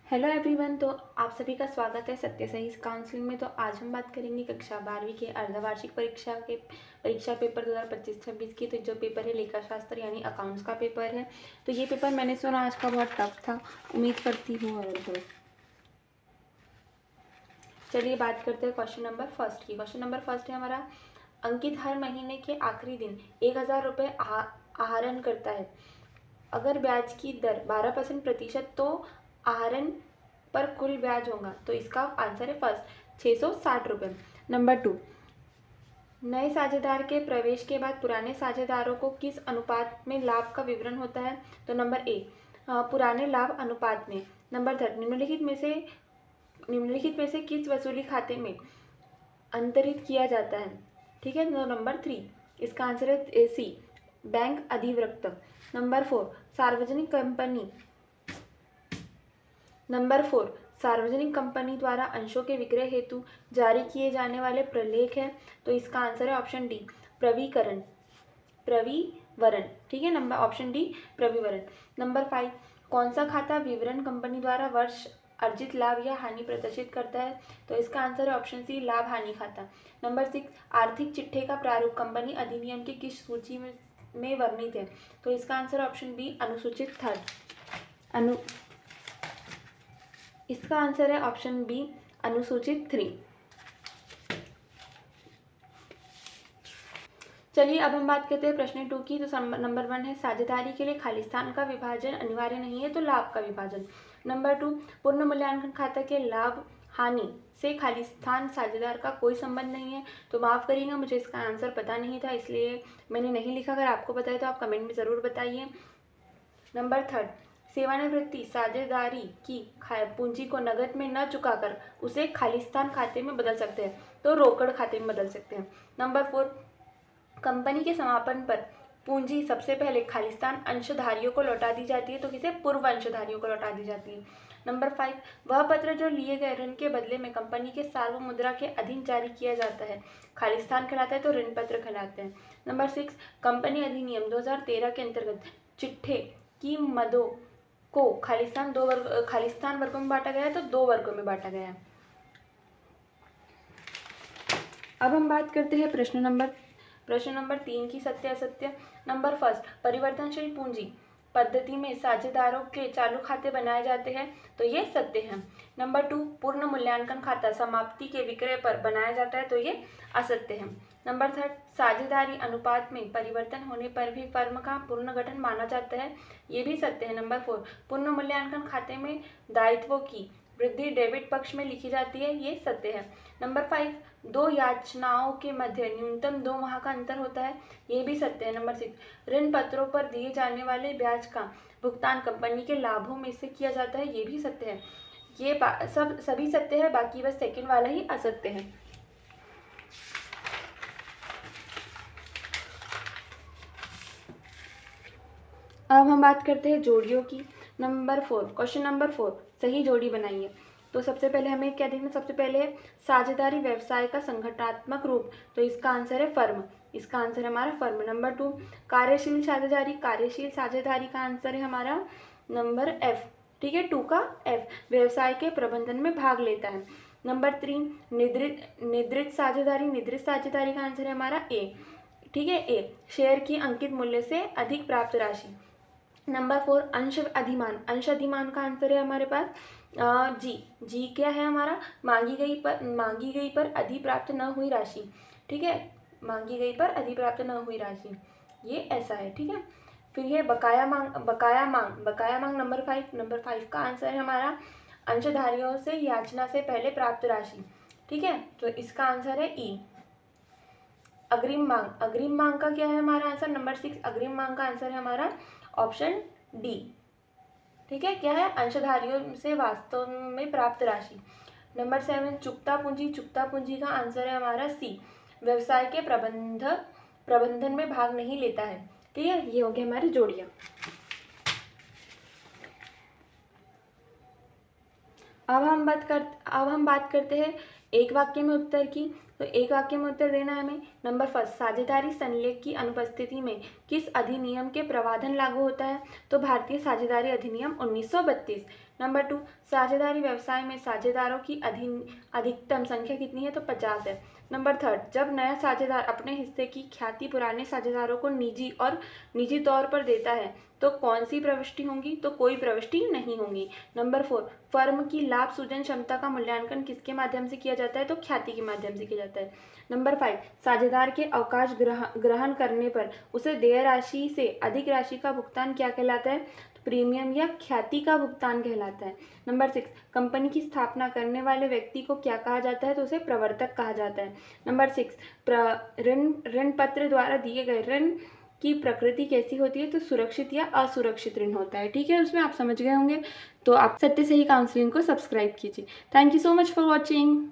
Hello everyone. तो आप सभी का स्वागत है सत्य सही काउंसलिंग में। तो आज हम बात करेंगे कक्षा 12वीं के अर्धवार्षिक परीक्षा पेपर 2025-26 की। तो जो पेपर है लेखा शास्त्र यानी अकाउंट्स का पेपर है। तो ये पेपर मैंने सुना आज का बहुत टफ था, उम्मीद करती हूँ। और तो चलिए बात करते हैं क्वेश्चन नंबर फर्स्ट की। क्वेश्चन नंबर फर्स्ट है हमारा, अंकित हर महीने के आखिरी दिन 1000 रुपये आहरण करता है। अगर ब्याज की दर 12% तो आहरण पर कुल ब्याज होगा। तो इसका आंसर है फर्स्ट 660 रुपये। नंबर 2, नए साझेदार के प्रवेश के बाद पुराने साझेदारों को किस अनुपात में लाभ का विवरण होता है। तो नंबर ए, पुराने लाभ अनुपात में। नंबर 3, निम्नलिखित में से किस वसूली खाते में अंतरित किया जाता है। ठीक है। तो नंबर 3, इसका आंसर है सी, बैंक अधिवृक्त। नंबर 4, सार्वजनिक कंपनी नंबर 4, सार्वजनिक कंपनी द्वारा अंशों के विक्रय हेतु जारी किए जाने वाले प्रलेख है। तो इसका आंसर है ऑप्शन डी, प्रविवरण। ठीक है। नंबर ऑप्शन डी, प्रविवरण। नंबर 5, कौन सा खाता विवरण कंपनी द्वारा वर्ष अर्जित लाभ या हानि प्रदर्शित करता है। तो इसका आंसर है ऑप्शन सी, लाभ हानि खाता। नंबर 6, आर्थिक चिट्ठे का प्रारूप कंपनी अधिनियम की किस सूची में वर्णित है। तो इसका आंसर ऑप्शन बी, अनुसूचित थर्ड। इसका आंसर है ऑप्शन बी, अनुसूचित 3। चलिए अब हम बात करते हैं प्रश्न 2 की। तो नंबर 1 है, साझेदारी के लिए खालिस्तान का विभाजन अनिवार्य नहीं है, तो लाभ का विभाजन। नंबर 2, पूर्ण मूल्यांकन खाता के लाभ हानि से खालिस्तान साझेदार का कोई संबंध नहीं है। तो माफ़ करिएगा, मुझे इसका आंसर पता नहीं था इसलिए मैंने नहीं लिखा। अगर आपको पता है तो आप कमेंट में ज़रूर बताइए। नंबर 3, सेवानिवृत्ति साझेदारी की पूंजी को नकद में न चुकाकर उसे खालिस्तान खाते में बदल सकते हैं, तो रोकड़ खाते में बदल सकते हैं। नंबर 4, कंपनी के समापन पर पूंजी सबसे पहले खालिस्तान अंशधारियों को लौटा दी जाती है, तो किसे, पूर्व अंशधारियों को लौटा दी जाती है। नंबर 5, वह पत्र जो लिए गए ऋण के बदले में कंपनी के सार्वमुद्रा के अधीन जारी किया जाता है खालिस्तान कहलाता है, तो ऋण पत्र कहलाते हैं। नंबर 6, कंपनी अधिनियम 2013 के अंतर्गत चिट्ठे की मदों को खालिस्तान वर्गों में बांटा गया है, तो 2 वर्गों में बांटा गया है। अब हम बात करते हैं प्रश्न नंबर 3 की, सत्य असत्य। नंबर फर्स्ट, परिवर्तनशील पूंजी पद्धति में साझेदारों के चालू खाते बनाए जाते हैं, तो ये सत्य है। नंबर 2, पूर्ण मूल्यांकन खाता समाप्ति के विक्रय पर बनाया जाता है, तो ये असत्य है। नंबर 3, साझेदारी अनुपात में परिवर्तन होने पर भी फर्म का पुनर्गठन माना जाता है, ये भी सत्य है। नंबर 4, पूर्ण मूल्यांकन खाते में दायित्वों की वृद्धि डेबिट पक्ष में लिखी जाती है, ये सत्य है। नंबर 5, 2 याचनाओं के मध्य न्यूनतम 2 माह का अंतर होता है, ये भी सत्य है। नंबर 6, ऋण पत्रों पर दिए जाने वाले ब्याज का भुगतान कंपनी के लाभों में से किया जाता है, ये भी सत्य है। ये सभी सत्य है, बाकी बस सेकंड वाला ही असत्य है। अब हम बात करते हैं जोड़ियों की। नंबर 4, क्वेश्चन नंबर 4, सही जोड़ी बनाइए। तो सबसे पहले हमें क्या देखना, सबसे पहले है साझेदारी व्यवसाय का संगठनात्मक रूप, तो इसका आंसर है फर्म। इसका आंसर है हमारा फर्म। नंबर 2, कार्यशील साझेदारी का आंसर है हमारा नंबर एफ। ठीक है, 2 का एफ, व्यवसाय के प्रबंधन में भाग लेता है। नंबर 3, निद्रित साझेदारी का आंसर है हमारा ए। ठीक है, ए, शेयर की अंकित मूल्य से अधिक प्राप्त राशि। नंबर 4, अंश अधिमान का आंसर है हमारे पास जी क्या है हमारा, मांगी गई पर अधिप्राप्त न हुई राशि। ठीक है, मांगी गई पर अधिप्राप्त न हुई राशि, ये ऐसा है। ठीक है, फिर ये बकाया मांग नंबर 5 का आंसर है हमारा अंशधारियों से याचना से पहले प्राप्त राशि। ठीक है, तो इसका आंसर है ई। अग्रिम मांग का क्या है हमारा आंसर, नंबर 6, अग्रिम मांग का आंसर है हमारा ऑप्शन डी। ठीक है, क्या है, अंशधारियों से वास्तव में प्राप्त राशि। नंबर 7, चुकता पूंजी का आंसर है हमारा सी, व्यवसाय के प्रबंधन में भाग नहीं लेता है। ठीक है, ये हो गया हमारी जोड़ियां। अब हम बात करते हैं एक वाक्य में उत्तर की। तो एक वाक्य में उत्तर देना है हमें। नंबर फर्स्ट, साझेदारी संलेख की अनुपस्थिति में किस अधिनियम के प्रावधान लागू होता है। तो भारतीय साझेदारी अधिनियम 1932। नंबर 2, साझेदारी व्यवसाय में साझेदारों की अधिकतम संख्या कितनी है? तो 50 है। नंबर 3, जब नया साझेदार अपने हिस्से की ख्याति पुराने साझेदारों को निजी तौर पर देता है तो कौन सी प्रविष्टि होंगी? तो कोई प्रविष्टि नहीं होंगी। नंबर 4, फर्म की लाभ सूजन क्षमता का मूल्यांकन किसके माध्यम से किया जाता है? तो ख्याति के माध्यम से किया जाता है। नंबर 5, साझेदार के अवकाश ग्रहण करने पर उसे देय राशि से अधिक राशि का भुगतान क्या कहलाता है? तो प्रीमियम या ख्याति का भुगतान कहलाता है। नंबर 6, कंपनी की स्थापना करने वाले व्यक्ति को क्या कहा जाता है? तो उसे प्रवर्तक कहा जाता है। नंबर 6, ऋण पत्र द्वारा दिए गए ऋण की प्रकृति कैसी होती है? तो सुरक्षित या असुरक्षित ऋण होता है। ठीक है, उसमें आप समझ गए होंगे। तो आप सत्य सही काउंसलिंग को सब्सक्राइब कीजिए। Thank you so much for watching.